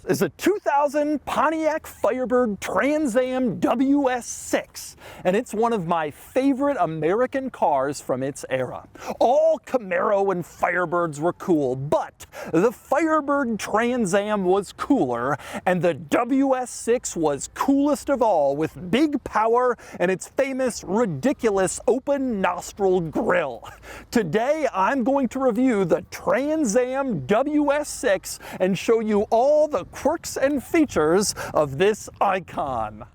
is a 2000 Pontiac Firebird Trans Am WS6, and it's one of my favorite American cars from its era. All Camaro and Firebirds were cool, but the Firebird Trans Am was cooler, and the WS6 was coolest of all, with big power and its famous, ridiculous open nostril grille. Today, I'm going to review the Trans Am WS6 and show you all the quirks and features of this icon.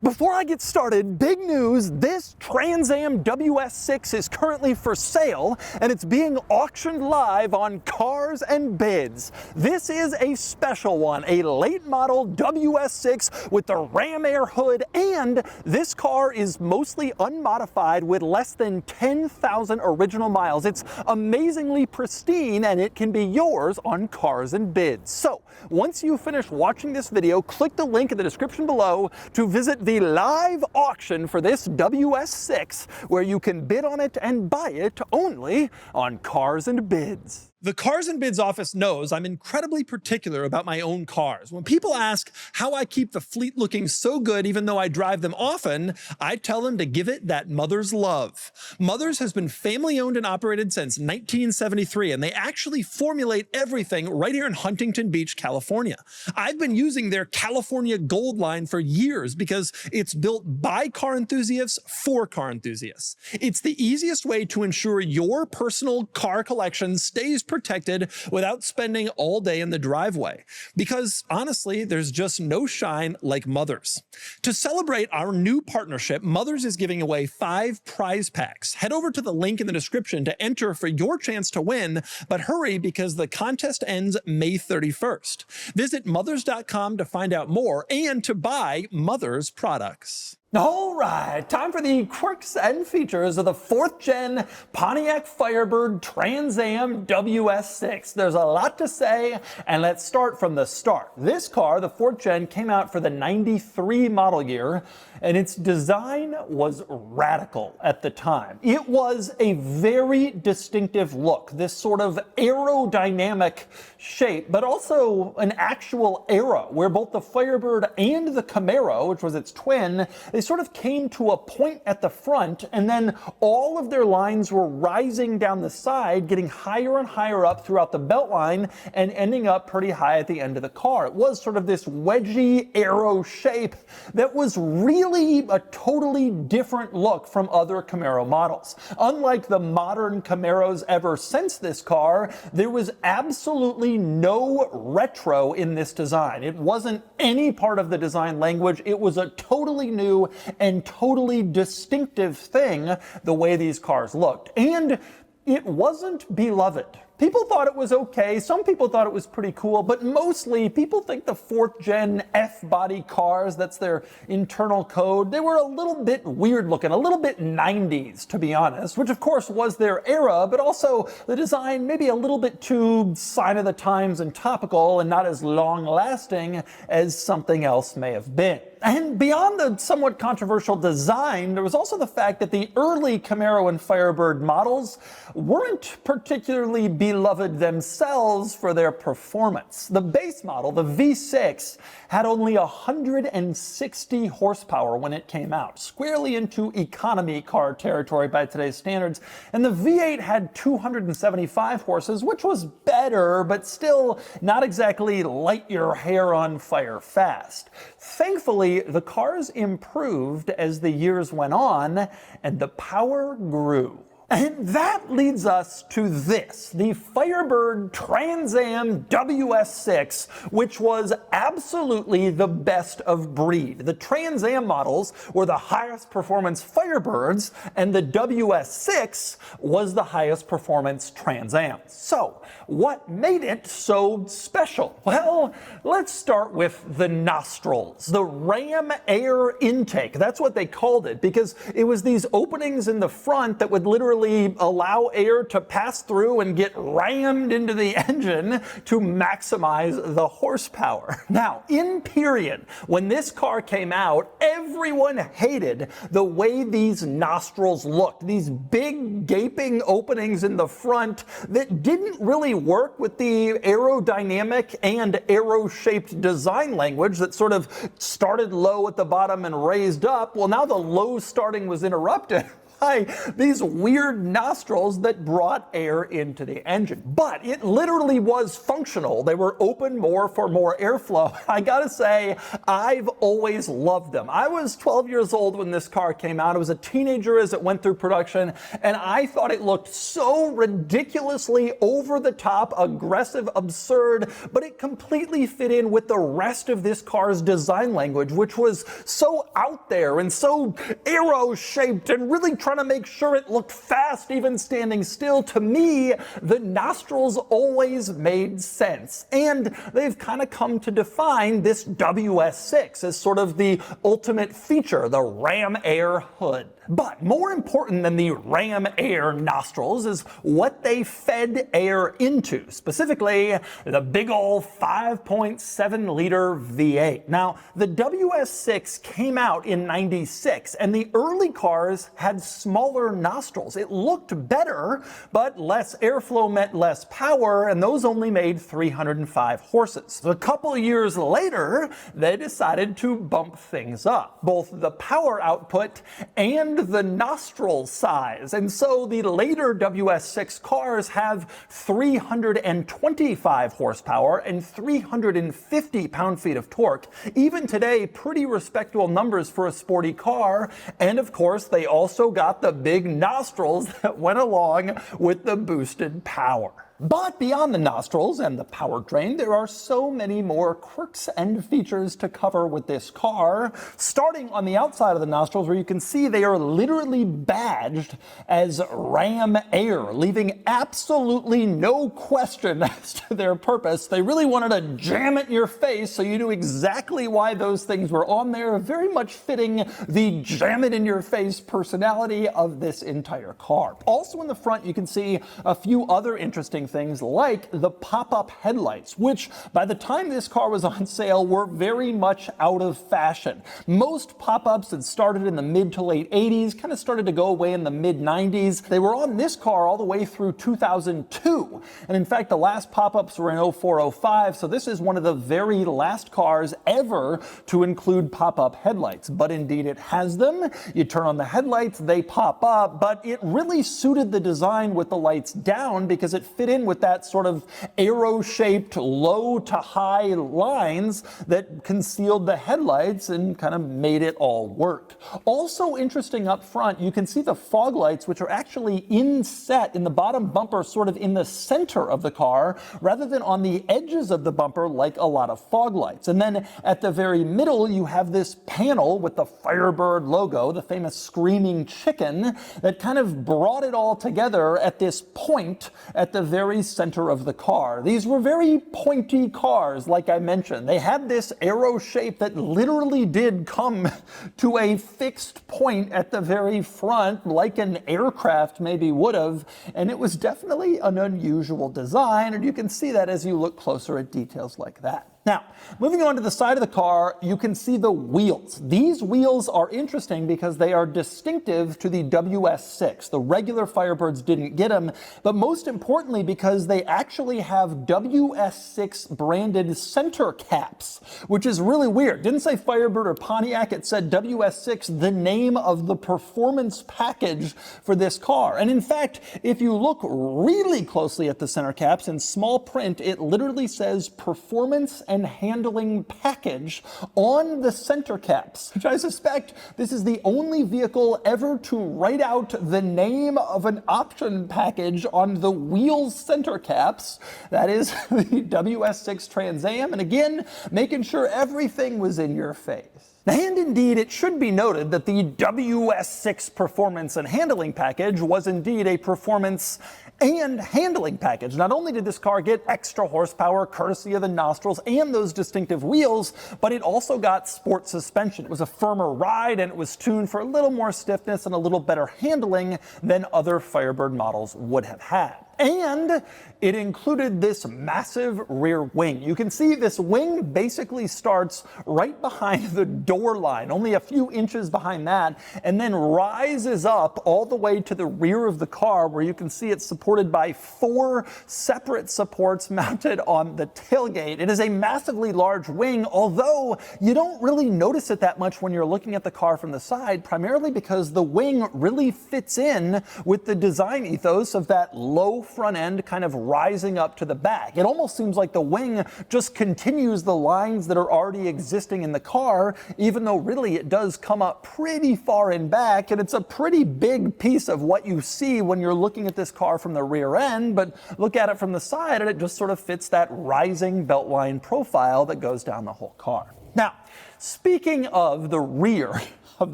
Before I get started, big news, this Trans Am WS6 is currently for sale and it's being auctioned live on Cars and Bids. This is a special one, a late model WS6 with the ram air hood, and this car is mostly unmodified with less than 10,000 original miles. It's amazingly pristine and it can be yours on Cars and Bids. So, once you finish watching this video, click the link in the description below to visit the live auction for this WS6, where you can bid on it and buy it only on Cars and Bids. The Cars and Bids office knows I'm incredibly particular about my own cars. When people ask how I keep the fleet looking so good even though I drive them often, I tell them to give it that mother's love. Mother's has been family owned and operated since 1973, and they actually formulate everything right here in Huntington Beach, California. I've been using their California Gold line for years because it's built by car enthusiasts for car enthusiasts. It's the easiest way to ensure your personal car collection stays protected without spending all day in the driveway. Because honestly, there's just no shine like Mother's. To celebrate our new partnership, Mother's is giving away 5 prize packs. Head over to the link in the description to enter for your chance to win, but hurry because the contest ends May 31st. Visit mothers.com to find out more and to buy Mother's products. All right, time for the quirks and features of the 4th gen Pontiac Firebird Trans Am WS6. There's a lot to say, and let's start from the start. This car, the 4th gen, came out for the 93 model year, and its design was radical at the time. It was a very distinctive look, this sort of aerodynamic shape, but also an actual era where both the Firebird and the Camaro, which was its twin, they sort of came to a point at the front, and then all of their lines were rising down the side, getting higher and higher up throughout the belt line and ending up pretty high at the end of the car. It was sort of this wedgy aero shape that was really a totally different look from other Camaro models. Unlike the modern Camaros ever since this car, there was absolutely no retro in this design. It wasn't any part of the design language. It was a totally new and totally distinctive thing, the way these cars looked. And it wasn't beloved. People thought it was okay, some people thought it was pretty cool, but mostly people think the 4th gen F-body cars, that's their internal code, they were a little bit weird looking, a little bit 90s to be honest, which of course was their era, but also the design maybe a little bit too sign of the times and topical and not as long lasting as something else may have been. And beyond the somewhat controversial design, there was also the fact that the early Camaro and Firebird models weren't particularly beloved themselves for their performance. The base model, the V6, had only 160 horsepower when it came out, squarely into economy car territory by today's standards, and the V8 had 275 horses, which was better, but still not exactly light your hair on fire fast. Thankfully, the cars improved as the years went on, and the power grew. And that leads us to this, the Firebird Trans Am WS6, which was absolutely the best of breed. The Trans Am models were the highest performance Firebirds, and the WS6 was the highest performance Trans Am. So, what made it so special? Well, let's start with the nostrils, the ram air intake. That's what they called it, because it was these openings in the front that would literally literally allow air to pass through and get rammed into the engine to maximize the horsepower. Now, in period, when this car came out, everyone hated the way these nostrils looked. These big gaping openings in the front that didn't really work with the aerodynamic and arrow-shaped design language that sort of started low at the bottom and raised up. Well, now the low starting was interrupted by these weird nostrils that brought air into the engine. But it literally was functional. They were open more for more airflow. I gotta say, I've always loved them. I was 12 years old when this car came out. I was a teenager as it went through production, and I thought it looked so ridiculously over the top, aggressive, absurd, but it completely fit in with the rest of this car's design language, which was so out there and so arrow-shaped and really trying to make sure it looked fast even standing still. To me, the nostrils always made sense, and they've kind of come to define this WS6 as sort of the ultimate feature, the ram air hood. But more important than the ram air nostrils is what they fed air into, specifically the big ol' 5.7 liter V8. Now, the WS6 came out in '96, and the early cars had smaller nostrils. It looked better, but less airflow meant less power, and those only made 305 horses. A couple years later, they decided to bump things up, both the power output and the nostril size. And so the later WS6 cars have 325 horsepower and 350 pound-feet of torque. Even today, pretty respectable numbers for a sporty car. And of course, they also got the big nostrils that went along with the boosted power. But beyond the nostrils and the powertrain, there are so many more quirks and features to cover with this car, starting on the outside of the nostrils, where you can see they are literally badged as ram air, leaving absolutely no question as to their purpose. They really wanted to jam it in your face so you knew exactly why those things were on there, very much fitting the jam it in your face personality of this entire car. Also in the front, you can see a few other interesting things like the pop-up headlights, which by the time this car was on sale were very much out of fashion. Most pop-ups had started in the mid to late 80s, kind of started to go away in the mid 90s. They were on this car all the way through 2002. And in fact, the last pop-ups were in 04-05, so this is one of the very last cars ever to include pop-up headlights. But indeed it has them. You turn on the headlights, they pop up, but it really suited the design with the lights down because it fit in with that sort of arrow-shaped low to high lines that concealed the headlights and kind of made it all work. Also interesting up front, you can see the fog lights, which are actually inset in the bottom bumper, sort of in the center of the car, rather than on the edges of the bumper like a lot of fog lights. And then at the very middle, you have this panel with the Firebird logo, the famous screaming chicken, that kind of brought it all together at this point at the very center of the car. These were very pointy cars, like I mentioned. They had this arrow shape that literally did come to a fixed point at the very front, like an aircraft maybe would have, and it was definitely an unusual design, and you can see that as you look closer at details like that. Now, moving on to the side of the car, you can see the wheels. These wheels are interesting because they are distinctive to the WS6. The regular Firebirds didn't get them, but most importantly because they actually have WS6 branded center caps, which is really weird. It didn't say Firebird or Pontiac, it said WS6, the name of the performance package for this car. And in fact, if you look really closely at the center caps in small print, it literally says performance and handling package on the center caps, which I suspect this is the only vehicle ever to write out the name of an option package on the wheel center caps. That is the WS6 Trans Am, and again, making sure everything was in your face. And indeed, it should be noted that the WS6 Performance and Handling Package was indeed a performance and handling package. Not only did this car get extra horsepower courtesy of the nostrils and those distinctive wheels, but it also got sport suspension. It was a firmer ride and it was tuned for a little more stiffness and a little better handling than other Firebird models would have had. And it included this massive rear wing. You can see this wing basically starts right behind the door line, only a few inches behind that, and then rises up all the way to the rear of the car, where you can see it's supported by 4 separate supports mounted on the tailgate. It is a massively large wing, although you don't really notice it that much when you're looking at the car from the side, primarily because the wing really fits in with the design ethos of that low front end kind of rising up to the back. It almost seems like the wing just continues the lines that are already existing in the car, even though really it does come up pretty far in back, and it's a pretty big piece of what you see when you're looking at this car from the rear end, but look at it from the side and it just sort of fits that rising beltline profile that goes down the whole car. Now, speaking of the rear of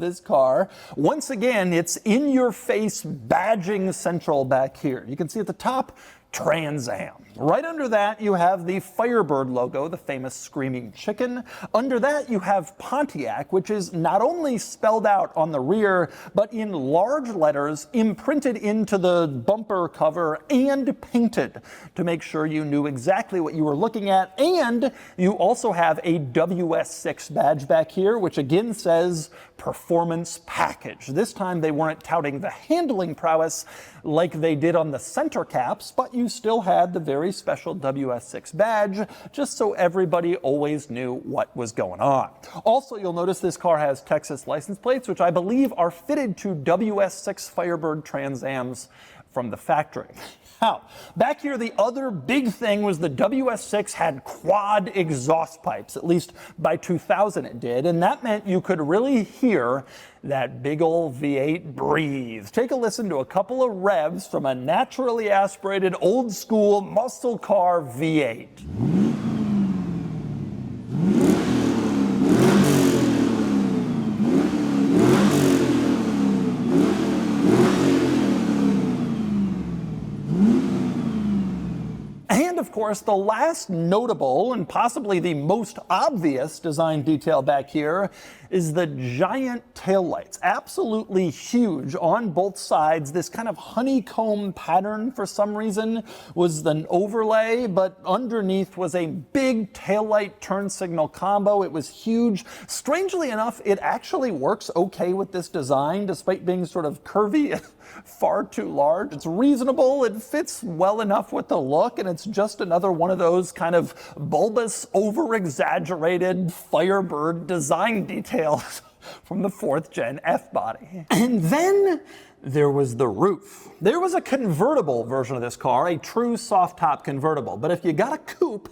this car, once again, it's in your face badging central back here. You can see at the top, Trans Am. Right under that, you have the Firebird logo, the famous screaming chicken. Under that, you have Pontiac, which is not only spelled out on the rear, but in large letters imprinted into the bumper cover and painted to make sure you knew exactly what you were looking at. And you also have a WS6 badge back here, which again says Performance Package. This time they weren't touting the handling prowess like they did on the center caps, but you still had the very special WS6 badge, just so everybody always knew what was going on. Also, you'll notice this car has Texas license plates, which I believe are fitted to WS6 Firebird Trans Ams from the factory. Now, back here, the other big thing was the WS6 had quad exhaust pipes, at least by 2000 it did, and that meant you could really hear that big old V8 breathe. Take a listen to a couple of revs from a naturally aspirated old school muscle car V8. And of course, the last notable and possibly the most obvious design detail back here is the giant taillights. Absolutely huge on both sides. This kind of honeycomb pattern for some reason was an overlay, but underneath was a big taillight turn signal combo. It was huge. Strangely enough, it actually works okay with this design, despite being sort of curvy, far too large. It's reasonable, it fits well enough with the look, and it's just another one of those kind of bulbous, over-exaggerated Firebird design details from the 4th gen F-body. And then there was the roof. There was a convertible version of this car, a true soft top convertible, but if you got a coupe,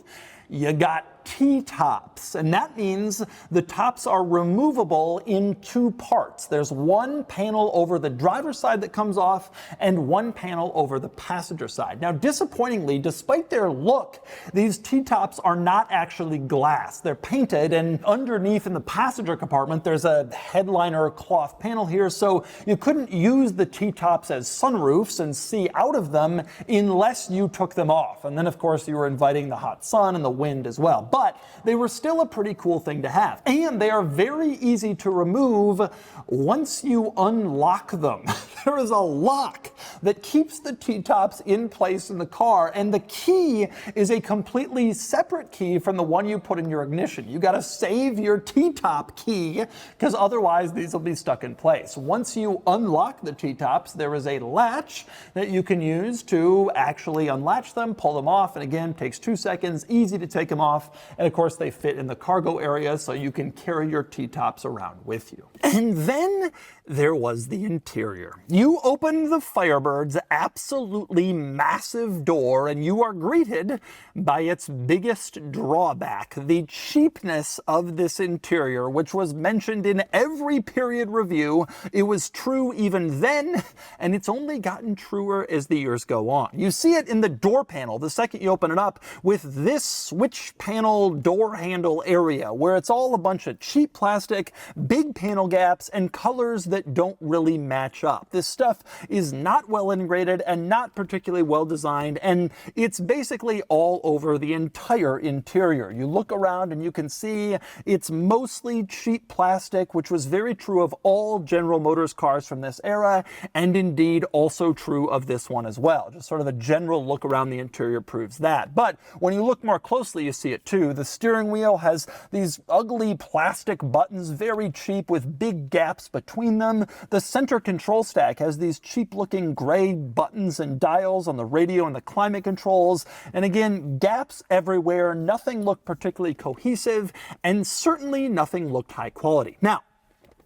you got T-tops, and that means the tops are removable in 2 parts. There's one panel over the driver's side that comes off and one panel over the passenger side. Now, disappointingly, despite their look, these T-tops are not actually glass. They're painted, and underneath in the passenger compartment, there's a headliner cloth panel here, so you couldn't use the T-tops as sunroofs and see out of them unless you took them off. And then, of course, you were inviting the hot sun and the wind as well. But they were still a pretty cool thing to have. And they are very easy to remove once you unlock them. There is a lock that keeps the T-tops in place in the car, and the key is a completely separate key from the one you put in your ignition. You gotta save your T-top key, because otherwise these will be stuck in place. Once you unlock the T-tops, there is a latch that you can use to actually unlatch them, pull them off, and again, takes 2 seconds, easy to take them off, and of course they fit in the cargo area so you can carry your T-tops around with you. And then there was the interior. You open the Firebird's absolutely massive door and you are greeted by its biggest drawback, the cheapness of this interior, which was mentioned in every period review. It was true even then, and it's only gotten truer as the years go on. You see it in the door panel the second you open it up with this switch panel panel door handle area where it's all a bunch of cheap plastic, big panel gaps, and colors that don't really match up. This stuff is not well integrated and not particularly well designed, and it's basically all over the entire interior. You look around and you can see it's mostly cheap plastic, which was very true of all General Motors cars from this era, and indeed also true of this one as well. Just sort of a general look around the interior proves that. But when you look more closely, you see it too. The steering wheel has these ugly plastic buttons, very cheap, with big gaps between them. The center control stack has these cheap looking gray buttons and dials on the radio and the climate controls. And again, gaps everywhere. Nothing looked particularly cohesive, and certainly nothing looked high quality. Now,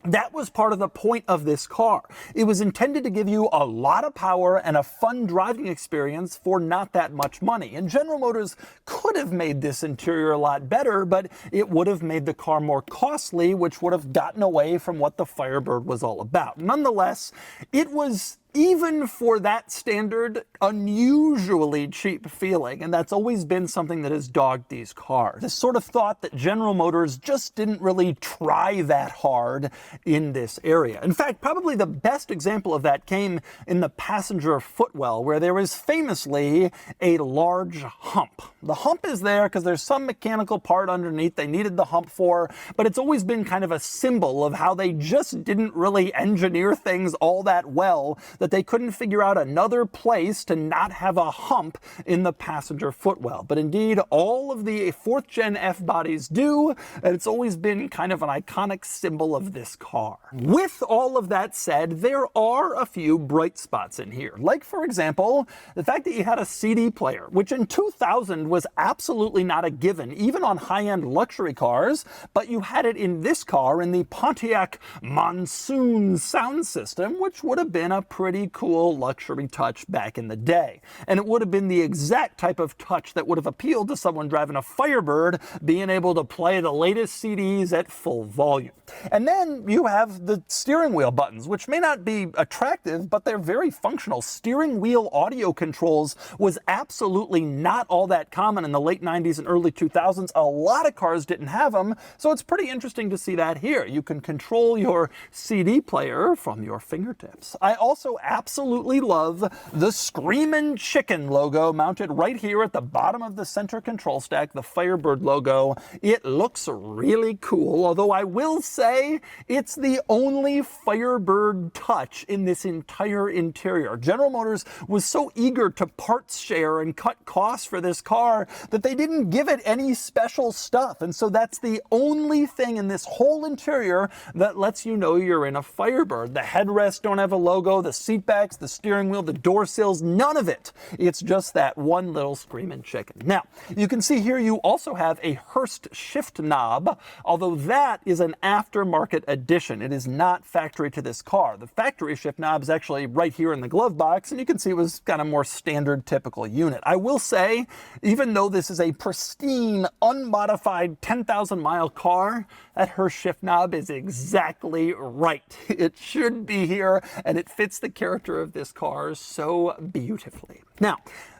that was part of the point of this car. It was intended to give you a lot of power and a fun driving experience for not that much money. And General Motors could have made this interior a lot better, but it would have made the car more costly, which would have gotten away from what the Firebird was all about. Nonetheless, it was, even for that standard, unusually cheap feeling, and that's always been something that has dogged these cars. This sort of thought that General Motors just didn't really try that hard in this area. In fact, probably the best example of that came in the passenger footwell, where there is famously a large hump. The hump is there because there's some mechanical part underneath they needed the hump for, but it's always been kind of a symbol of how they just didn't really engineer things all that well, that they couldn't figure out another place to not have a hump in the passenger footwell. But indeed, all of the 4th Gen F bodies do, and it's always been kind of an iconic symbol of this car. With all of that said, there are a few bright spots in here. Like, for example, the fact that you had a CD player, which in 2000 was absolutely not a given, even on high-end luxury cars, but you had it in this car in the Pontiac Monsoon sound system, which would have been a pretty cool luxury touch back in the day. And it would have been the exact type of touch that would have appealed to someone driving a Firebird, being able to play the latest CDs at full volume. And then you have the steering wheel buttons, which may not be attractive, but they're very functional. Steering wheel audio controls was absolutely not all that common in the late 90s and early 2000s. A lot of cars didn't have them, so it's pretty interesting to see that here. You can control your CD player from your fingertips. I also absolutely love the Screamin' Chicken logo mounted right here at the bottom of the center control stack, the Firebird logo. It looks really cool, although I will say it's the only Firebird touch in this entire interior. General Motors was so eager to parts share and cut costs for this car that they didn't give it any special stuff, and so that's the only thing in this whole interior that lets you know you're in a Firebird. The headrests don't have a logo, the seat backs, the steering wheel, the door sills, none of it. It's just that one little Screamin' Chicken. Now, you can see here you also have a Hurst shift knob, although that is an aftermarket addition. It is not factory to this car. The factory shift knob is actually right here in the glove box, and you can see it was kind of more standard, typical unit. I will say, even though this is a pristine, unmodified 10,000 mile car, that Hurst shift knob is exactly right. It should be here, and it fits the character of this car so beautifully. Now,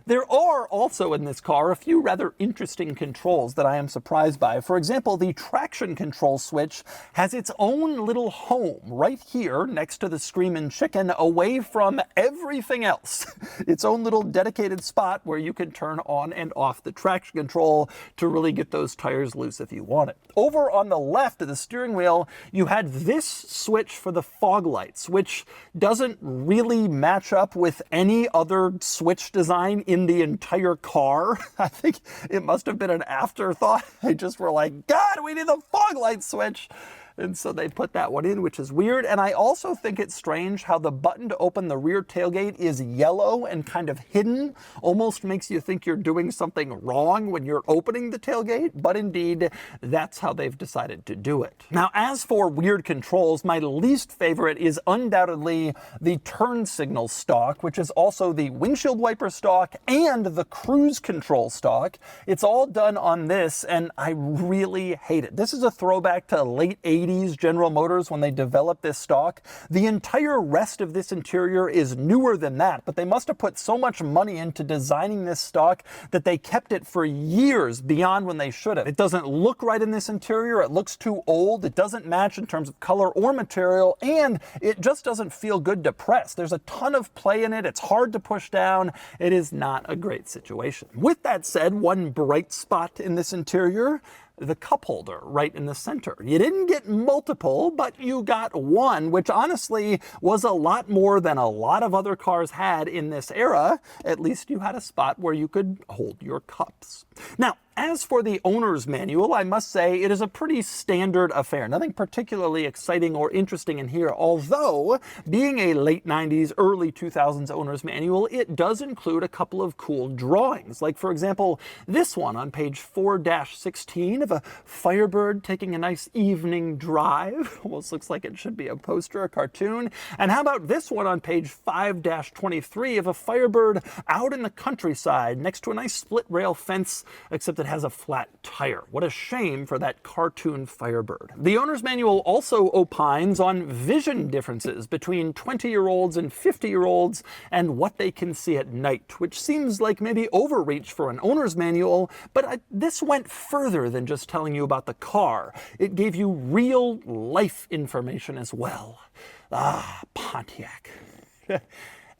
there are also in this car a few rather interesting controls that I am surprised by. For example, the traction control switch has its own little home right here next to the Screamin' Chicken, away from everything else. Its own little dedicated spot where you can turn on and off the traction control to really get those tires loose if you want it. Over on the left of the steering wheel, you had this switch for the fog lights, which doesn't really match up with any other switch design in the entire car. I think it must have been an afterthought. They just were like, God, we need the fog light switch. And so they put that one in, which is weird. And I also think it's strange how the button to open the rear tailgate is yellow and kind of hidden. Almost makes you think you're doing something wrong when you're opening the tailgate, but indeed, that's how they've decided to do it. Now, as for weird controls, my least favorite is undoubtedly the turn signal stalk, which is also the windshield wiper stalk and the cruise control stalk. It's all done on this, and I really hate it. This is a throwback to late 80s 80s General Motors when they developed this stock. The entire rest of this interior is newer than that, but they must have put so much money into designing this stock that they kept it for years beyond when they should have. It doesn't look right in this interior. It looks too old. It doesn't match in terms of color or material, and it just doesn't feel good to press. There's a ton of play in it. It's hard to push down. It is not a great situation. With that said, one bright spot in this interior, the cup holder right in the center. You didn't get multiple, but you got one, which honestly was a lot more than a lot of other cars had in this era. At least you had a spot where you could hold your cups. Now, as for the owner's manual, I must say it is a pretty standard affair. Nothing particularly exciting or interesting in here, although being a late 90s, early 2000s owner's manual, it does include a couple of cool drawings. Like, for example, this one on page 4-16 of a Firebird taking a nice evening drive. Almost looks like it should be a poster, a cartoon. And how about this one on page 5-23 of a Firebird out in the countryside next to a nice split rail fence, except it has a flat tire. What a shame for that cartoon Firebird. The owner's manual also opines on vision differences between 20-year-olds and 50-year-olds and what they can see at night, which seems like maybe overreach for an owner's manual, but this went further than just telling you about the car. It gave you real life information as well. Ah, Pontiac.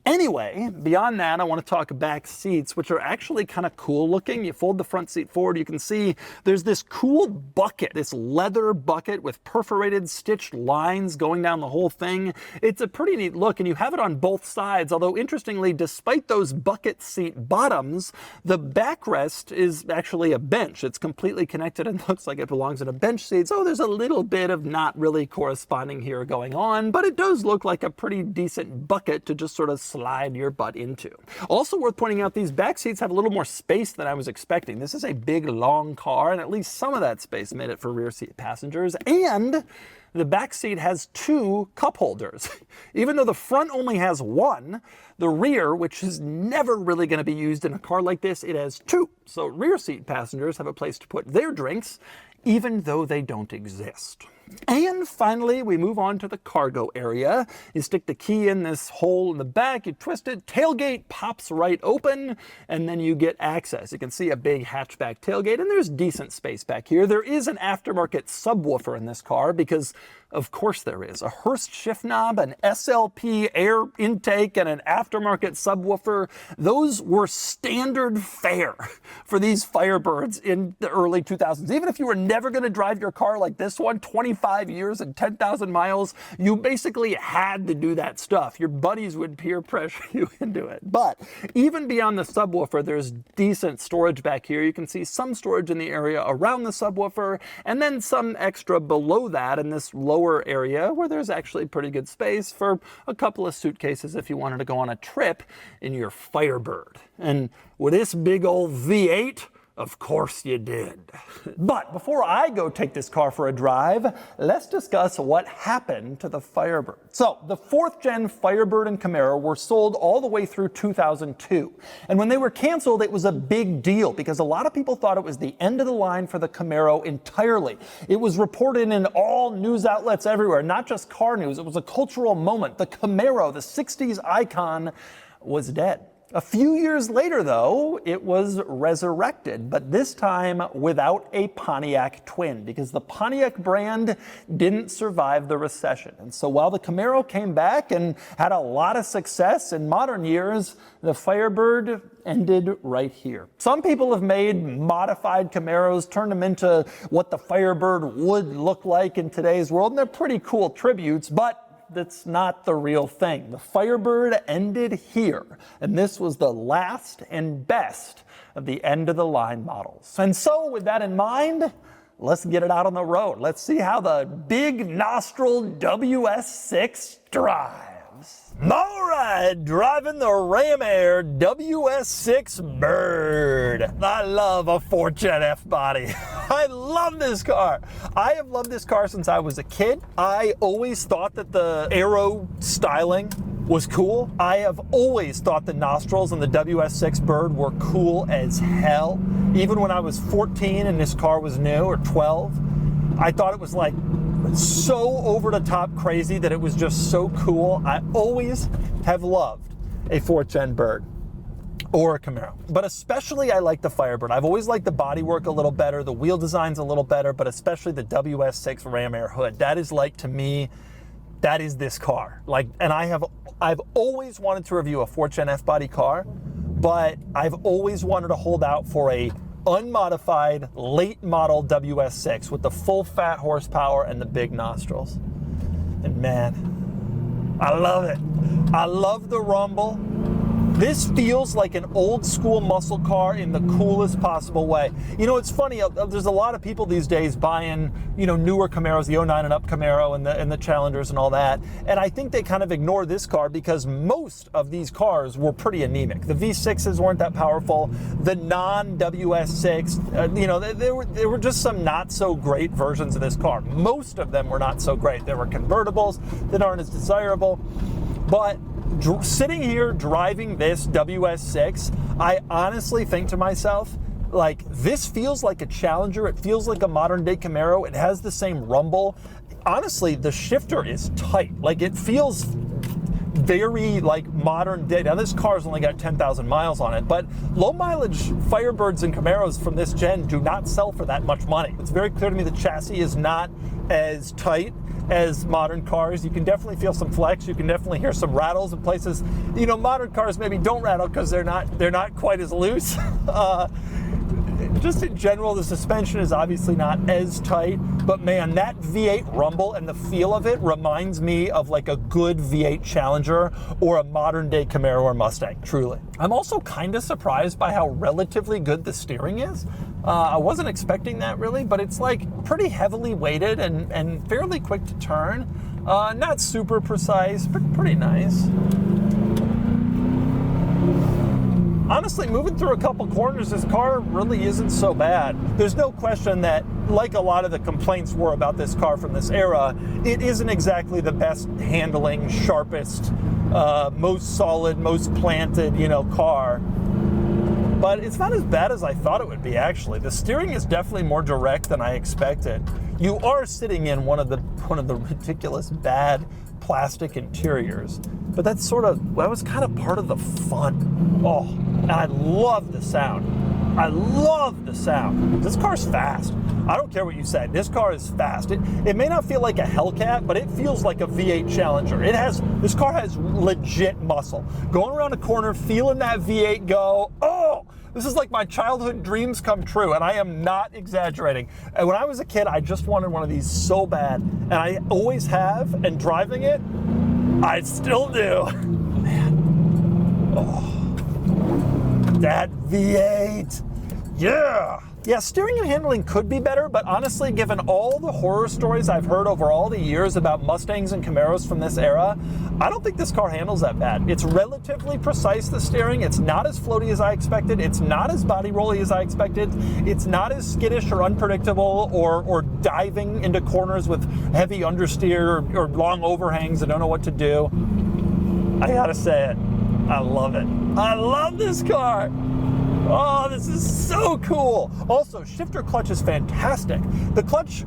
Anyway, beyond that, I want to talk back seats, which are actually kind of cool looking. You fold the front seat forward, you can see there's this cool bucket, this leather bucket with perforated stitched lines going down the whole thing. It's a pretty neat look, and you have it on both sides, although interestingly, despite those bucket seat bottoms, the backrest is actually a bench. It's completely connected and looks like it belongs in a bench seat, so there's a little bit of not really corresponding here going on, but it does look like a pretty decent bucket to just sort of slide your butt into. Also worth pointing out, these back seats have a little more space than I was expecting. This is a big, long car, and at least some of that space made it for rear seat passengers, and the back seat has two cup holders. Even though the front only has one, the rear, which is never really going to be used in a car like this, it has two. So rear seat passengers have a place to put their drinks, even though they don't exist. And finally, we move on to the cargo area. You stick the key in this hole in the back, you twist it, tailgate pops right open, and then you get access. You can see a big hatchback tailgate, and there's decent space back here. There is an aftermarket subwoofer in this car because, of course there is. A Hurst shift knob, an SLP air intake, and an aftermarket subwoofer. Those were standard fare for these Firebirds in the early 2000s. Even if you were never going to drive your car like this one, 25 years and 10,000 miles, you basically had to do that stuff. Your buddies would peer pressure you into it. But even beyond the subwoofer, there's decent storage back here. You can see some storage in the area around the subwoofer, and then some extra below that in this lower area where there's actually pretty good space for a couple of suitcases if you wanted to go on a trip in your Firebird. And with this big old V8, of course you did. But before I go take this car for a drive, let's discuss what happened to the Firebird. So the 4th gen Firebird and Camaro were sold all the way through 2002. And when they were canceled, it was a big deal because a lot of people thought it was the end of the line for the Camaro entirely. It was reported in all news outlets everywhere, not just car news. It was a cultural moment. The Camaro, the 60s icon, was dead. A few years later, though, it was resurrected, but this time without a Pontiac twin, because the Pontiac brand didn't survive the recession. And so while the Camaro came back and had a lot of success in modern years, the Firebird ended right here. Some people have made modified Camaros, turned them into what the Firebird would look like in today's world, and they're pretty cool tributes, but that's not the real thing. The Firebird ended here, and this was the last and best of the end-of-the-line models. And so, with that in mind, let's get it out on the road. Let's see how the big nostril WS6 drives. All right, driving the Ram Air WS6 Bird. I love a 4th gen F-body. I love this car. I have loved this car since I was a kid. I always thought that the aero styling was cool. I have always thought the nostrils and the WS6 Bird were cool as hell. Even when I was 14 and this car was new, or 12, I thought it was like so over the top crazy that it was just so cool. I always have loved a 4th gen Bird or a Camaro, but especially I like the Firebird. I've always liked the bodywork a little better, the wheel design's a little better, but especially the WS6 Ram Air hood. That is like, to me, that is this car. Like, and I've always wanted to review a 4th gen F-body car, but I've always wanted to hold out for a unmodified late model WS6 with the full fat horsepower and the big nostrils. And man, I love it. I love the rumble. This feels like an old school muscle car in the coolest possible way. You know, it's funny, there's a lot of people these days buying, you know, newer Camaros, the 09 and up Camaro and the Challengers and all that. And I think they kind of ignore this car because most of these cars were pretty anemic. The V6s weren't that powerful. The non-WS6, you know, there were just some not so great versions of this car. Most of them were not so great. There were convertibles that aren't as desirable. But sitting here driving this WS6, I honestly think to myself, like, this feels like a Challenger. It feels like a modern day Camaro. It has the same rumble. Honestly, the shifter is tight. Like, it feels very like modern day. Now this car's only got 10,000 miles on it, but low mileage Firebirds and Camaros from this gen do not sell for that much money. It's very clear to me the chassis is not as tight as modern cars. You can definitely feel some flex. You can definitely hear some rattles in places. You know, modern cars maybe don't rattle because they're not quite as loose. Just in general, the suspension is obviously not as tight, but man, that V8 rumble and the feel of it reminds me of like a good V8 Challenger or a modern day Camaro or Mustang, truly. I'm also kind of surprised by how relatively good the steering is. I wasn't expecting that really, but it's like pretty heavily weighted and fairly quick to turn. Not super precise, but pretty nice. Honestly, moving through a couple corners, this car really isn't so bad. There's no question that, like a lot of the complaints were about this car from this era, it isn't exactly the best handling, sharpest, most solid, most planted, you know, car. But it's not as bad as I thought it would be, actually. The steering is definitely more direct than I expected. You are sitting in one of the ridiculous bad plastic interiors, but that was kind of part of the fun. Oh, and I love the sound. I love the sound. This car's fast. I don't care what you say. This car is fast. It may not feel like a Hellcat, but it feels like a V8 Challenger. This car has legit muscle. Going around a corner, feeling that V8 go, oh, this is like my childhood dreams come true, and I am not exaggerating. And when I was a kid, I just wanted one of these so bad, and I always have, and driving it, I still do. Man. Oh. That V8. Yeah. Yeah, steering and handling could be better, but honestly, given all the horror stories I've heard over all the years about Mustangs and Camaros from this era, I don't think this car handles that bad. It's relatively precise, the steering. It's not as floaty as I expected. It's not as body rolly as I expected. It's not as skittish or unpredictable or diving into corners with heavy understeer or long overhangs. I don't know what to do. I gotta say it. I love it. I love this car. Oh, this is so cool. Also, shifter clutch is fantastic. The clutch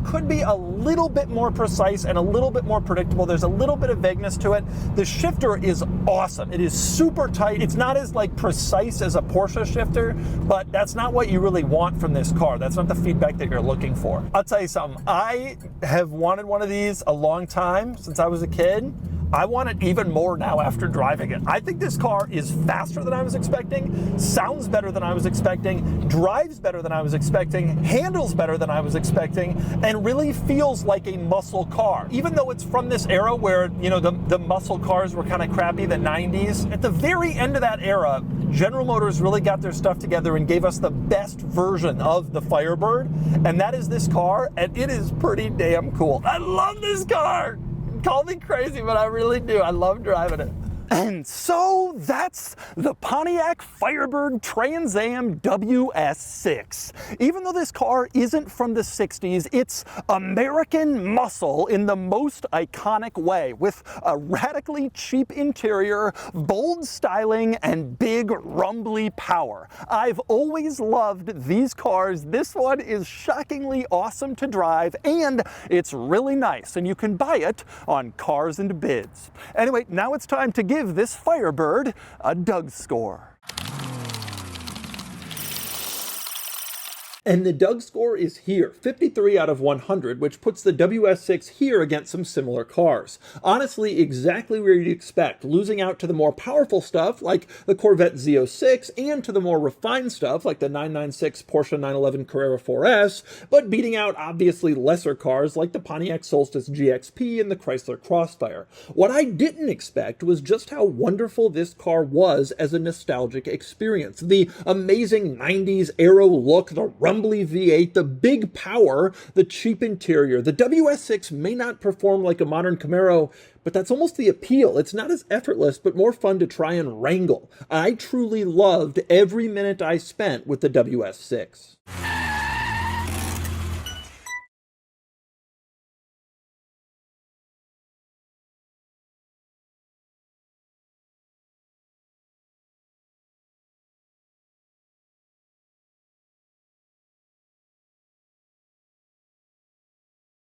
could be a little bit more precise and a little bit more predictable. There's a little bit of vagueness to it. The shifter is awesome. It is super tight. It's not as like precise as a Porsche shifter, but that's not what you really want from this car. That's not the feedback that you're looking for. I'll tell you something. I have wanted one of these a long time, since I was a kid. I want it even more now after driving it. I think this car is faster than I was expecting, sounds better than I was expecting, drives better than I was expecting, handles better than I was expecting, and really feels like a muscle car. Even though it's from this era where, you know, the muscle cars were kind of crappy, the 90s, at the very end of that era, General Motors really got their stuff together and gave us the best version of the Firebird, and that is this car, and it is pretty damn cool. I love this car. Call me crazy, but I really do. I love driving it. And so that's the Pontiac Firebird Trans Am WS6. Even though this car isn't from the 60s, it's American muscle in the most iconic way, with a radically cheap interior, bold styling, and big rumbly power. I've always loved these cars. This one is shockingly awesome to drive, and it's really nice, and you can buy it on Cars and Bids. Anyway, now it's time to give this Firebird a DougScore. And the DougScore is here, 53 out of 100, which puts the WS6 here against some similar cars. Honestly, exactly where you'd expect, losing out to the more powerful stuff like the Corvette Z06 and to the more refined stuff like the 996 Porsche 911 Carrera 4S, but beating out obviously lesser cars like the Pontiac Solstice GXP and the Chrysler Crossfire. What I didn't expect was just how wonderful this car was as a nostalgic experience. The amazing 90s aero look, the rumbly V8, the big power, the cheap interior. The WS6 may not perform like a modern Camaro, but that's almost the appeal. It's not as effortless, but more fun to try and wrangle. I truly loved every minute I spent with the WS6.